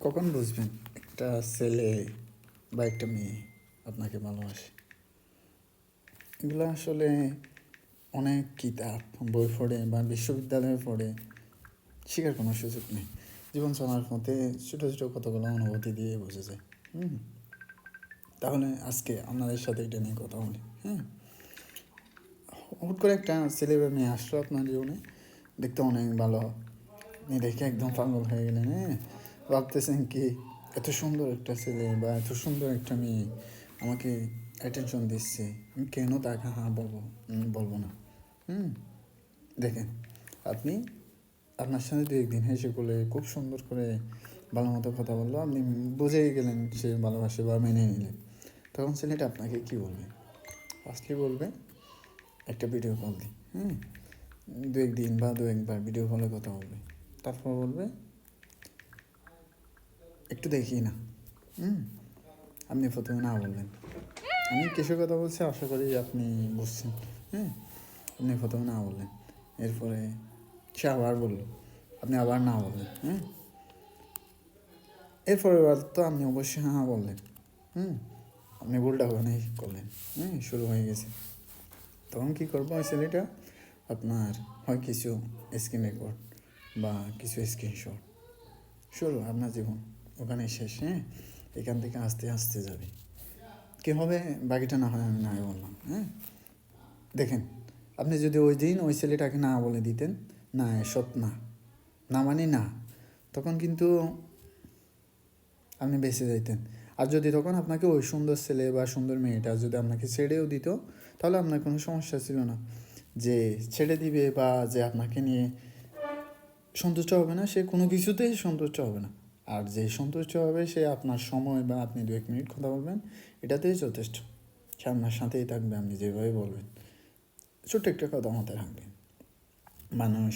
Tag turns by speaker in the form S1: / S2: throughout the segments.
S1: কখন বুঝবেন একটা ছেলে বা একটা মেয়ে আপনাকে ভালোবাসে? এগুলো আসলে অনেক কিতাব বই পড়ে বা বিশ্ববিদ্যালয়ে পড়ে শেখার কোনো সুযোগ নেই। জীবন চলার পথে ছোটো ছোটো কতগুলো অনুভূতি দিয়ে বোঝা যায়। তাহলে আজকে আপনাদের সাথে এটা নিয়ে কথা বলি। হুট করে একটা ছেলে বা মেয়ে আসলো আপনার জীবনে, দেখতে অনেক ভালো, আপনি দেখে একদম পাগল হয়ে গেলেন। ভাবতেছেন কি, এত সুন্দর একটা ছেলে বা এত সুন্দর একটা মেয়ে আমাকে অ্যাটেনশন দিচ্ছে, আমি কেন তাকে হ্যাঁ বলবো? বলবো না। দেখেন, আপনি আপনার সাথে দু একদিন হেসে বলে খুব সুন্দর করে ভালো মতো কথা বললো, আপনি বুঝেই গেলেন সে ভালোবাসে বা মেনে নিলেন। তখন ছেলেটা আপনাকে কী বলবে? ফার্স্টলি বলবে একটা ভিডিও কল দিই। দু একদিন বা দু একবার ভিডিও কলে কথা বলবে। তারপর বলবে একটু দেখি না। আপনি প্রথমে না বললেন। আমি কিসের কথা বলছি আশা করি আপনি বুঝছেন। আপনি প্রথমে না বললেন, এরপরে সে আবার বলল, আপনি আবার না বললেন। এরপরে তো আপনি অবশ্যই হ্যাঁ বললেন। আপনি ভুলটা ওখানেই করলেন। শুরু হয়ে গেছে। তখন কী করবো? ওই ছেলেটা আপনার হয় কিছু স্ক্রিন রেকর্ড বা কিছু স্ক্রিনশট, শুরু আপনার জীবন ওখানেই শেষ। এখান থেকে আস্তে আস্তে যাবে। কী হবে বাকিটা না হয় আমি না বললাম। দেখেন, আপনি যদি ওই দিন ওই ছেলেটাকে না বলে দিতেন, না এসব না, না মানে না, তখন কিন্তু আপনি বেঁচে যাইতেন। আর যদি তখন আপনাকে ওই সুন্দর ছেলে বা সুন্দর মেয়েটা যদি আপনাকে ছেড়েও দিত, তাহলে আপনার কোনো সমস্যা ছিল না। যে ছেড়ে দিবে বা যে আপনাকে নিয়ে সন্তুষ্ট হবে না, সে কোনো কিছুতেই সন্তুষ্ট হবে না। আর যে সন্তুষ্ট হবে সে আপনার সময় বা আপনি 2 মিনিট কথা বলবেন, এটাতেই যথেষ্ট। সে আপনার সাথেই থাকবে, আপনি যেভাবে বলবেন। ছোট্ট একটা কথা মাথায় রাখবেন, মানুষ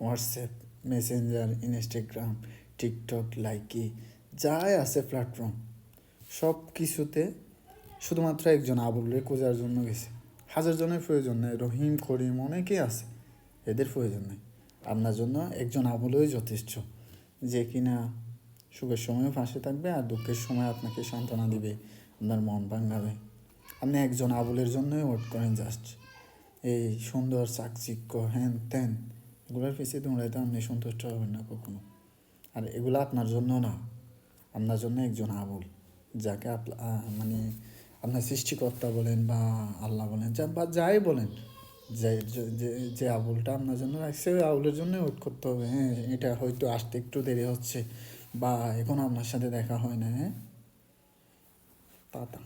S1: WhatsApp, Messenger, Instagram, TikTok, Likee যাই আছে প্ল্যাটফর্ম, সব কিছুতে শুধুমাত্র একজন আবুলরে খোঁজার জন্য গেছে। 1000 জনের প্রয়োজন নেই, রহিম করিম অনেকেই আছে, এদের প্রয়োজন নেই। আপনার জন্য একজন আবুলই যথেষ্ট, যে কিনা সুখের সময়ও পাশে থাকবে আর দুঃখের সময় আপনাকে সান্ত্বনা দিবে, আপনার মন ভাঙাবে। আপনি একজন আবুলের জন্যই ওয়েট করেন জাস্ট। এই সুন্দর চাকচিক্য হ্যান ত্যান এগুলোর পিছিয়ে দৌড়াইতে আপনি সন্তুষ্ট হবেন না কখনো। আর এগুলো আপনার জন্য না, আপনার জন্য একজন আবুল, যাকে মানে আপনার সৃষ্টিকর্তা বলেন বা আল্লাহ বলেন বা যাই বলেন, যে যে আবুলটা আপনার জন্য রাখছে, ওই আবুলের জন্য ওয়েট করতে হবে। এটা হয়তো আসতে একটু দেরি হচ্ছে বা এখন আপনার সাথে দেখা হয় না। টাটা।